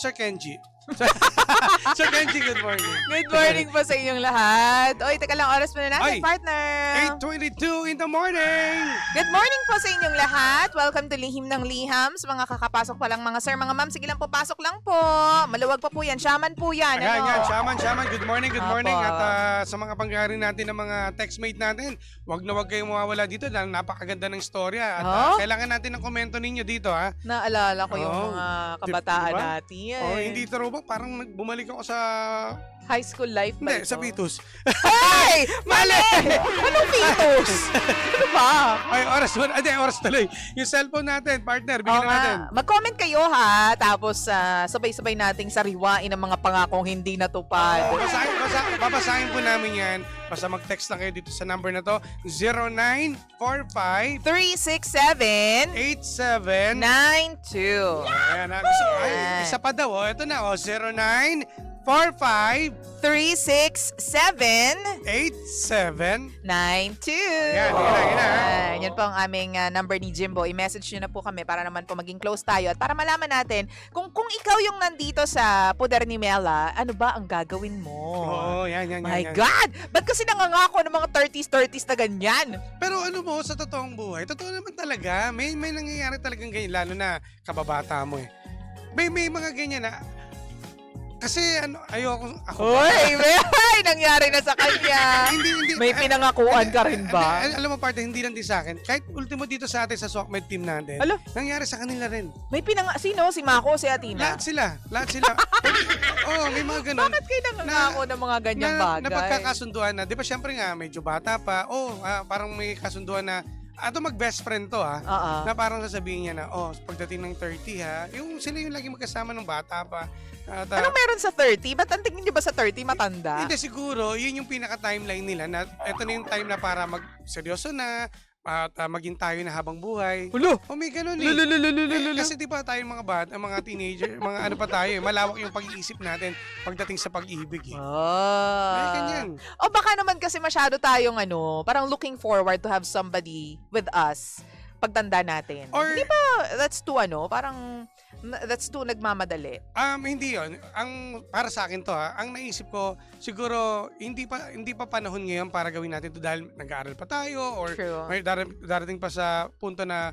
Sir Kenji. Sir Kenji, good morning. Good morning po sa inyong lahat. Oy, teka lang, oras muna Ay, natin, partner. 8:22 in the morning. Good morning po sa inyong lahat. Welcome to Lihim ng Liham. Sa mga kakapasok pa lang mga sir, mga ma'am, sige lang po, pasok lang po. Maluwag pa po yan. Shaman po yan. Ayan, Shaman. Good morning. Apo. At sa mga pangyari natin ng mga textmate natin, wag na wag kayong mawawala dito dahil napakaganda ng istorya. At kailangan natin ng komento ninyo dito, ha? Naalala ko yung mga kabataan Diba? natin. Oh, hindi throwback. Parang bumalik ako sa... High school life ba Hindi, ito? sa Pitos. Ay! Mali! Anong Pitos? Ano ba? Ay, oras tuloy. Yung cellphone natin, partner, bigyan natin. Mag-comment kayo ha, tapos sabay-sabay nating sariwain ang mga pangakong hindi natupad. Babasahin po namin yan. Basta mag-text lang kayo dito sa number na to. 0945 367 87 92. Ayan, isa pa daw. Oh. Ito na. 0945 367 87 92. Yan. Yan po ang aming number ni Jimbo. I-message nyo na po kami para naman po maging close tayo at para malaman natin kung ikaw yung nandito sa Poder ni Mela, ano ba ang gagawin mo? Oo, yan. My God! Ba't kasi nangangako ng mga 30s na ganyan? Pero ano mo, sa totoong buhay, totoo naman talaga. May nangyayari talagang ganyan, lalo na kababata mo eh. May mga ganyan na, kasi ayoko, ako Uy, may nangyari na sa kanya. hindi. May pinangakuan ka rin ba? Alam mo, parte, hindi lang din sa akin. Kahit ultimo dito sa atin sa SOCMED team natin, Alo? nangyari sa kanila rin. May sino? Si Mako o si Atina? Lahat sila. Oo, may mga ganun. Bakit kayo nangangako ng mga ganyang bagay? Na pagkakasunduan na, di ba syempre nga, medyo bata pa, parang may kasunduan na, mag-best friend to na parang sasabihin niya na, pagdating ng 30 yung sila yung lagi magkasama ng bata pa. At, Anong meron sa 30? Ba't ang tingin niyo ba sa 30 matanda? Hindi, siguro, yun yung pinaka-timeline nila na ito na yung time na para mag-seryoso na at maging tayo na habang buhay. Hulo! May ganun eh. Kasi di ba tayong mga bata, mga teenager, mga ano pa tayo malawak yung pag-iisip natin pagdating sa pag-ibig eh. May ganyan. O baka naman kasi masyado tayong parang looking forward to have somebody with us pagtanda natin. Or, di ba that's too parang that's too nagmamadali? Hindi yon. Para sa akin to ang naisip ko siguro hindi pa panahon ngayon para gawin natin to dahil nag-aaral pa tayo or may darating pa sa punto na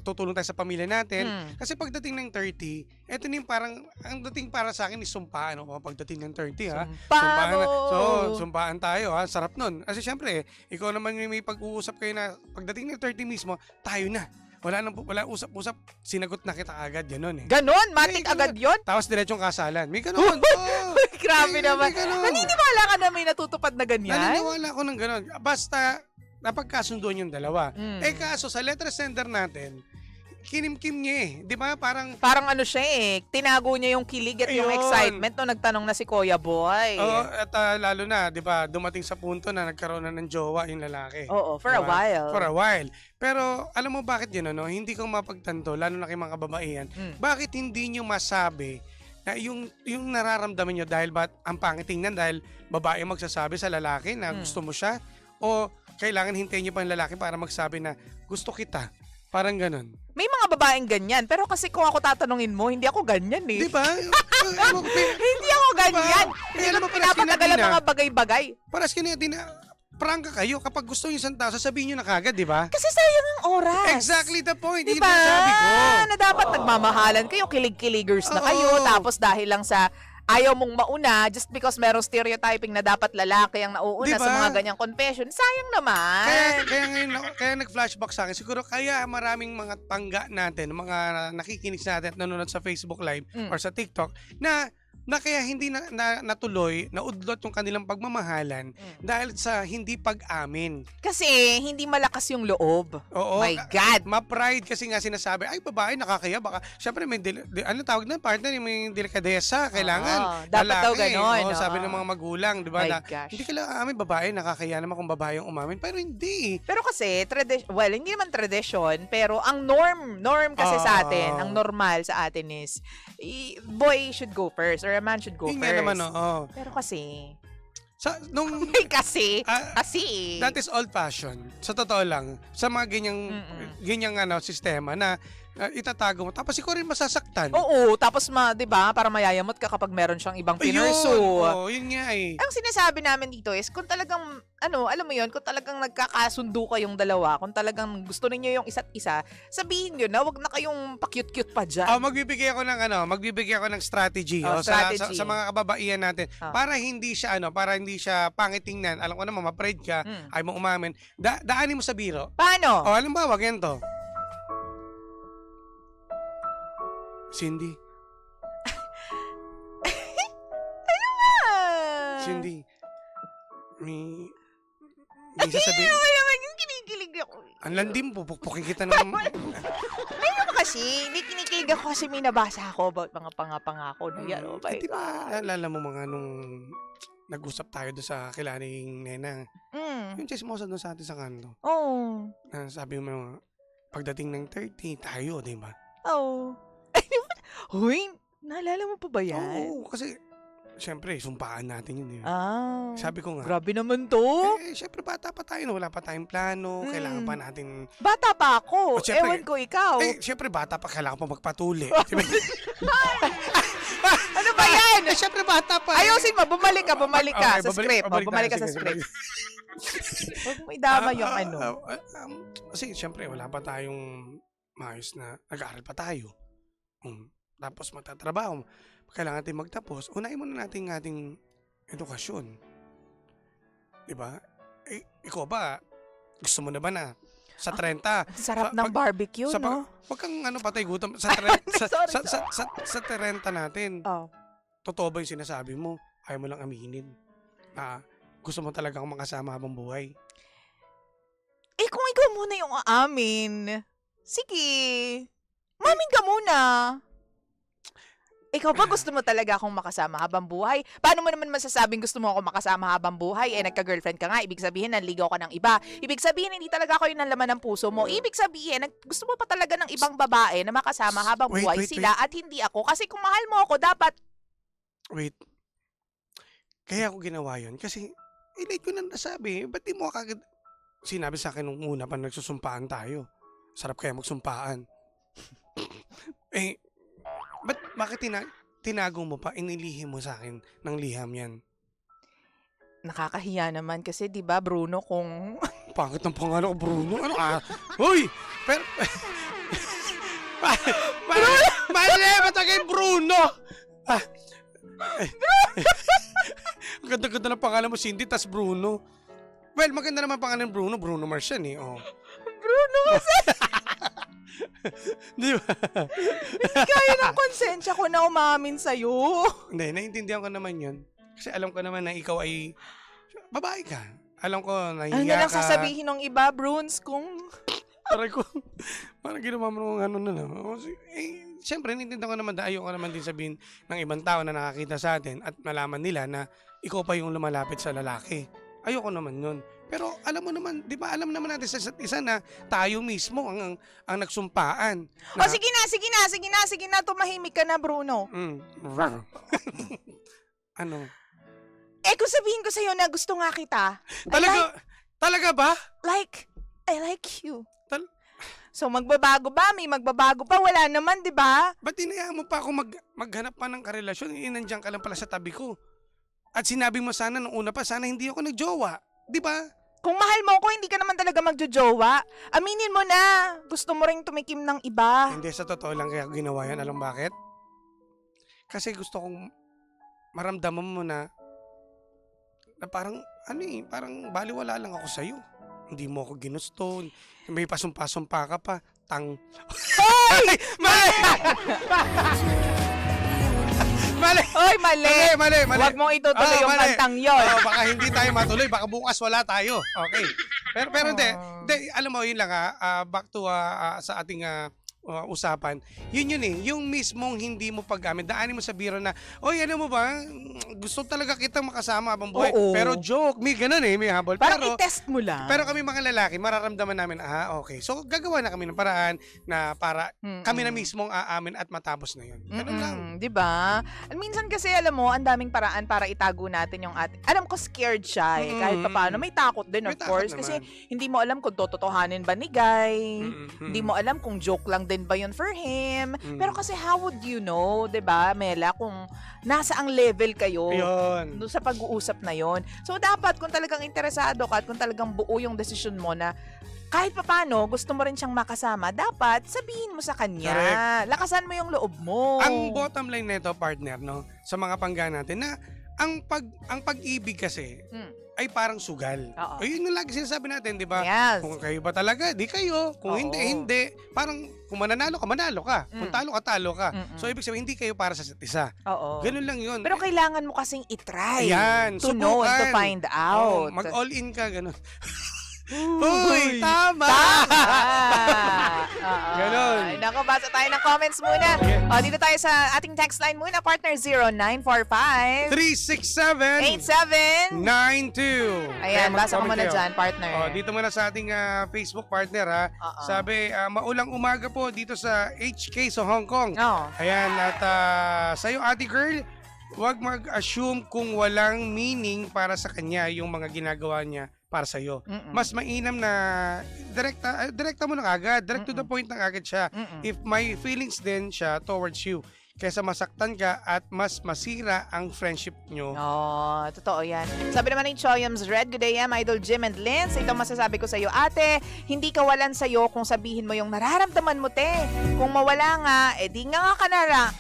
tutulong tayo sa pamilya natin. Kasi pagdating ng 30, eto na yung parang ang dating para sa akin is sumpaan pagdating ng 30 Sumpaan na. So, sumpaan tayo sarap nun. Kasi syempre, ikaw naman may pag-uusap kayo na pagdating ng 30 mismo, tayo na. Wala usap-usap, sinagot na kita agad, gano'n eh. Ganon? Matik agad yun? Tapos diretsong kasalan. May gano'n. Grabe naman. Naniniwala ka na may natutupad na ganyan? Naniniwala ko ng gano'n. Basta, napagkasunduan yung dalawa. Kaso sa letter sender natin, kinimkim niya eh. Di ba? Parang siya tinago niya yung kilig at yung excitement nung nagtanong na si Kuya Boy. Oo, at lalo na, di ba, dumating sa punto na nagkaroon na ng jowa yung lalaki. Oo, for a while. For a while. Pero, alam mo bakit yun, hindi ko mapagtanto, lalo na kay mga kababaihan, bakit hindi nyo masabi na yung nararamdaman nyo dahil ba ang pangit tingnan dahil babae magsasabi sa lalaki na gusto mo siya o kailangan hintayin nyo pa yung lalaki para magsabi na gusto kita. Parang ganun. May mga babaeng ganyan, pero kasi kung ako tatanungin mo, hindi ako ganyan eh. Di ba? Hindi ako ganyan. Hindi ko pinapatagal ang mga bagay-bagay. Paras kina din prangka kayo kapag gusto niyo isang tao, sasabihin niyo na kagad, di ba? Kasi sayang ang oras. Exactly the point. Diba? Sabi ko. Na dapat nagmamahalan kayo, kilig-kiligers na kayo, tapos dahil lang sa ayaw mong mauna just because merong stereotyping na dapat lalaki ang nauuna sa mga ganyang confession. Sayang naman. Kaya nag-flashback sa akin. Siguro kaya maraming mga pangga natin, mga nakikinig sa natin at nanonood sa Facebook Live or sa TikTok na kaya hindi natuloy, naudlot yung kanilang pagmamahalan dahil sa hindi pag-amin. Kasi hindi malakas yung loob. Oo. My God. Ma-pride kasi nga sinasabi, ay babae, nakakaya. Baka, syempre, may tawag na partner, may delikadesa, kailangan. Dapat daw ganon. Sabi ng mga magulang, di ba? Gosh. Hindi kailangan amin babae, nakakaya naman kung babae yung umamin. Pero hindi. Pero kasi, hindi naman tradition, pero ang norm kasi sa atin, ang normal sa atin is, boy should go first or a man should go Yun first. nga naman, oo. Pero kasi, Nung kasi that is old fashion. Sa totoo lang, sa mga ganyang sistema na itatago mo. Tapos ikaw rin masasaktan. Oo, tapos 'di ba, para mayayamot ka kapag meron siyang ibang pinurso. Oo, yun nga eh. Ang sinasabi namin dito is kung talagang alam mo yun, kung talagang nagkakasundo kayong dalawa, kung talagang gusto ninyo yung isa't isa, sabihin nyo na, wag na kayong pa-cute-cute pa dyan. Magbibigay ako ng strategy, strategy. sa mga kababaihan natin para hindi siya pangit tingnan. Alam ko naman ma-pride ka, ay mo umamin. Daanin mo sa biro. Paano? Halimbawa, ganito. Cindy. Cindy. May sasabihin. Kinikilig ako. Ang landim, pupukpukin kita ng... Ayun kasi, hindi kinikilig ako kasi may nabasa ako about mga pangako na yan. Oh my Di ba, God. naalala mo mga nung nag-usap tayo doon sa kilaning nena. Yung chismosa doon sa atin sa kanto. Oo. Sabi mo, pagdating ng 30, tayo, di ba? Oo. Huy, naalala mo pa ba yan? Oo, kasi, syempre, sumpaan natin yun. Sabi ko nga, Grabe naman to. syempre, bata pa tayo, wala pa tayong plano, kailangan pa natin... Bata pa ako. Syempre, Ewan ko ikaw. Syempre, bata pa, kailangan pa magpatuli. Ano ba yan? Syempre, bata pa. Ayusin mo, bumalik ka Okay, sa script. Bumalik ka sa sige, script. Huwag mo idama yung Kasi, syempre, wala pa tayong maayos na nag-aaral pa tayo. Tapos magtatrabaho. Kailangan natin magtapos. Unahin muna natin ang ating edukasyon. Diba? Ikaw ba? Gusto mo na ba na? Sa 30. Sarap ng barbecue, no? Huwag kang patay gutom. Sa 30 natin. Totoo ba yung sinasabi mo? Ayaw mo lang aminin. Gusto mo talagang makasama habang buhay. Kung ikaw muna yung aamin, sige. Mamin ka muna. Ikaw ba gusto mo talaga akong makasama habang buhay? Paano mo naman masasabing gusto mo ako makasama habang buhay? Nagka-girlfriend ka nga. Ibig sabihin, nanligaw ka ng iba. Ibig sabihin, hindi talaga ako yung laman ng puso mo. Ibig sabihin, gusto mo pa talaga ng ibang babae na makasama habang buhay sila at hindi ako. Kasi kung mahal mo ako, dapat... Wait. Kaya ako ginawa yun. Kasi, late ko na nasabi. Ba't di mo kagad... Sinabi sa akin nung una pa nagsusumpaan tayo. Sarap kaya magsumpaan. Bakit tinago mo pa? Inilihim mo sa akin ng liham yan. Nakakahiya naman kasi 'di ba Bruno kung Pangit ng pangalan ko, Bruno. Ano ka? Hoy! Pero Mali! Matagay Bruno! Ang ganda-ganda ng pangalan mo, Cindy, tas Bruno. Well, maganda naman pangalan Bruno. Bruno Mars yan eh. Bruno kasi Di ba? kaya ng konsensya ko na umamin sa'yo. Hindi, naiintindihan ko naman yun. Kasi alam ko naman na ikaw ay babae ka. Alam ko, nahiya Ano na lang ka. sasabihin ng iba, Bruns, kung... Aray ko, parang ginawa mo ng ano na lang. Siyempre, naiintindihan ko naman na ayoko naman din sabihin ng ibang tao na nakakita sa atin at malaman nila na ikaw pa yung lumalapit sa lalaki. Ayoko naman yun. Pero alam mo naman, di ba alam naman natin sa isa't isa na tayo mismo ang nagsumpaan. Na, sige na, tumahimik ka na, Bruno. Ano? Kung sabihin ko sa'yo na gusto nga kita. Talaga ba? I like you. So, magbabago ba? May magbabago pa? Wala naman, di ba? Ba't inayaan mo pa ako maghanap pa ng karelasyon? Nandiyan ka lang pala sa tabi ko. At sinabi mo sana nung una pa, sana hindi ako nagjowa. Di ba? Kung mahal mo ako, hindi ka naman talaga magjojowa. Aminin mo na. Gusto mo ring tumikim ng iba. Hindi, sa totoo lang kaya ginawa yan. Alam bakit? Kasi gusto kong maramdaman mo na parang, parang baliwala lang ako sa'yo. Hindi mo ako ginusto. May pasumpa-sumpa ka pa. Ay! Mali! Oy, mali! Mali! Huwag mong itutuloy yung kantang yun. Baka hindi tayo matuloy. Baka bukas wala tayo. Okay. Pero hindi. Alam mo, yun lang back to sa ating usapan. Yun eh. Yung mismong hindi mo paggamit. Daanin mo sa biro na, oy, ano mo ba? Gusto talaga kitang makasama habang buhay. Oo. Pero joke. May ganun eh. May habol. Parang i-test mo lang. Pero kami mga lalaki, mararamdaman namin, okay. So, gagawa na kami ng paraan na para kami na mismong aamin at matapos na yun. Ganun lang. Diba? Minsan kasi, alam mo, ang daming paraan para itago natin yung ating... Alam ko, scared siya eh. Kahit paano, may takot din, of course. Kasi hindi mo alam kung tototohanin ba ni Guy. Hindi mo alam kung joke lang din din ba yun for him? Pero kasi how would you know, 'di ba, Mela, kung nasa ang level kayo Yun. doon sa pag-uusap na yon. So dapat kung talagang interesado ka at kung talagang buo yung desisyon mo na kahit papano gusto mo rin siyang makasama, dapat sabihin mo sa kanya. Correct. Lakasan mo yung loob mo. Ang bottom line nito, partner, no, sa mga pangga natin na ang pag-ibig kasi ay parang sugal. Oo. O yun yung lagi sinasabi natin, di ba? Yes. Kung kayo ba talaga, di kayo. Kung Oo. hindi. Parang kung mananalo ka, manalo ka. Kung talo ka, talo ka. So ibig sabihin, hindi kayo para sa isa't isa. Oo. Ganun lang yun. Pero kailangan mo kasing itry. Ayan, To know and to subukan. find out. Mag-all in ka, ganun. Uy, tama! Ganon. Ay, naku, basa tayo ng comments muna. Sige. O, dito tayo sa ating text line muna, partner 0945 367 87. 92. Ayan, basa ko mag-comment muna kayo. dyan, partner. Dito muna sa ating Facebook partner ha. Oo. Sabi, maulang umaga po dito sa HK sa Hong Kong. Oo. Ayan, at sa'yo ate girl, huwag mag-assume kung walang meaning para sa kanya yung mga ginagawa niya para sa'yo. Mas mainam na direkta mo na agad. Direct to the point na agad siya. If may feelings din siya towards you, kaysa masaktan ka at mas masira ang friendship nyo. Oh, totoo yan. Sabi naman ni Choyams Red, good day, Idol Jim and Linz. Ito masasabi ko sa iyo, ate, hindi kawalan sa iyo kung sabihin mo yung nararamdaman mo, te. Kung mawala nga, di nga ka na lang,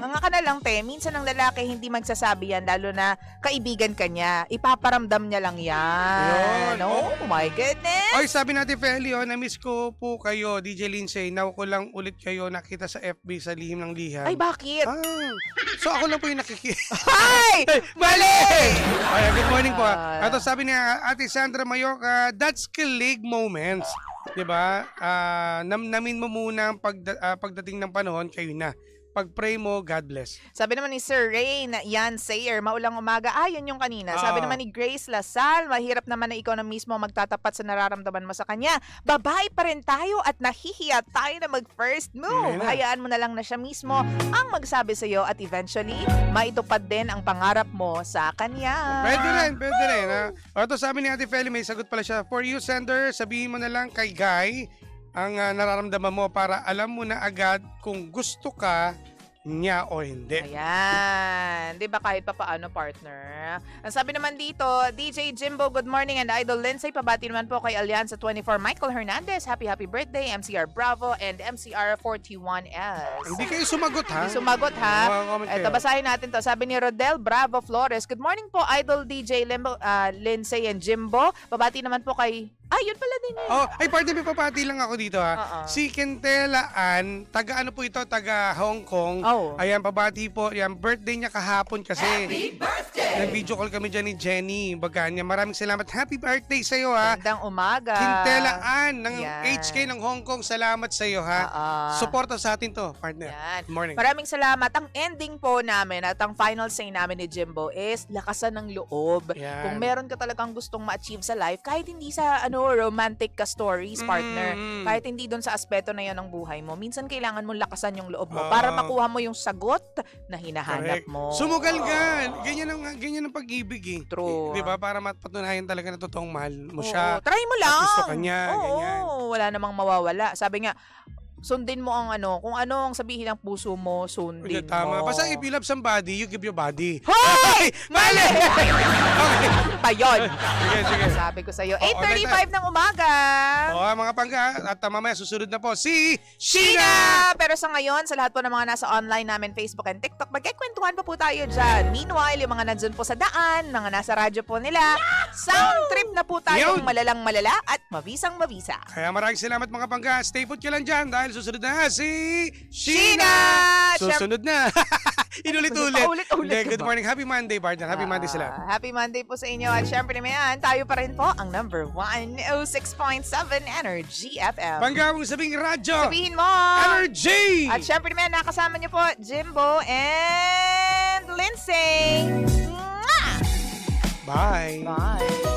nga ka na lang, te. Minsan ang lalaki hindi magsasabi yan, lalo na kaibigan ka niya. Ipaparamdam niya lang yan. Yun. Oh my goodness. Oy, sabi natin, Feli, na-miss ko po kayo, DJ Lindsay. Now ko lang ulit kayo nakita sa FB sa Lihim ng Liham. Ay, bakit? So ako lang po yung nakikita. Ay! Mali! Ay, good morning po. Ito sabi ni Ate Sandra Mayoka, that's kilig moments. 'Di ba? Namnamin mo muna ang pagdating ng panahon, kayo na. Pag-pray mo, God bless. Sabi naman ni Sir Ray na yan, Sayer, maulang umaga. Yun yung kanina. Sabi naman ni Grace Lasal, mahirap naman na ikaw na mismo magtatapat sa nararamdaman mo sa kanya. Babae pa rin tayo at nahihiya tayo na mag-first move. Ayan na. Hayaan mo na lang na siya mismo ang magsabi sa'yo at eventually, maitupad din ang pangarap mo sa kanya. Pwede rin. Ito sabi ni Ate Feli, may sagot pala siya. For you, sender, sabihin mo na lang kay Guy ang nararamdaman mo para alam mo na agad kung gusto ka niya o hindi. Ayan. Di ba kahit pa paano, partner? Ang sabi naman dito, DJ Jimbo, good morning, and Idol Lindsay, pabati naman po kay Alianza 24, Michael Hernandez, happy birthday, MCR Bravo, and MCR 41S. Hindi kayo sumagot, ha? Hindi sumagot, ha? Comment kayo. Ito, basahin natin to. Sabi ni Rodel Bravo Flores, good morning po, Idol DJ Lindsay and Jimbo. Pabati naman po kay... yun pala din eh. Ay, partner, may papati lang ako dito, ha? Oo. Si Kentela Ann, taga ano po ito, taga Hong Kong. Oh. Ayan, pabati po. Ayan, birthday niya kahapon kasi. Happy birthday! Nag-video call kami dyan ni Jenny Baganya. Maraming salamat. Happy birthday sa'yo, ha? Magandang umaga. Kentela Ann ng Yan. HK ng Hong Kong. Salamat sa'yo, ha? Suporta sa atin to, partner. Yan. Good morning. Maraming salamat. Ang ending po namin at ang final say namin ni Jimbo is lakasan ng loob. Yan. Kung meron ka talagang gustong ma-achieve sa life, kahit hindi sa romantic ka stories, partner, kahit hindi doon sa aspeto na yon ng buhay mo, minsan kailangan mong lakasan yung loob mo para makuha mo yung sagot na hinahanap Correct. mo. Sumugal ka. Ganyan ang pag-ibig, eh. True. Di ba? Para mapatunayan talaga na totoong mahal mo Oo, siya. try mo lang. At gusto ka niya, Oo, ganyan. wala namang mawawala. Sabi nga, sundin mo ang kung ano ang sabihin ng puso mo, sundin Tama. mo. Basta if you love somebody, you give your body. Hoy! Mali! Okay. Pa yun. Sige. Sabi ko sa'yo, Oh, 8:35 ng umaga. Mga pangga, at mamaya susunod na po si Sheena! Pero sa ngayon, sa lahat po ng mga nasa online namin, Facebook and TikTok, magkikwentuhan pa po tayo dyan. Meanwhile, yung mga nandun po sa daan, mga nasa radyo po nila, sound trip na po tayong Yun. malalang malala at mabisang mabisa. Kaya maraming salamat mga pangga. Stay put ka lang dyan dahil susunod na si Sheena! Susunod na. Inulit-ulit. Paulit-ulit Hindi, ka good ba? morning. Happy Monday, partner. Happy Monday sa lahat. Happy Monday po sa inyo. At syempre naman, tayo pa rin po ang number 106.7 Energy FM. Pangga mong sabing radyo. Sabihin mo! Energy! At syempre naman, nakasama niyo po, Jimbo and Lindsay. Mwah! Bye. Bye!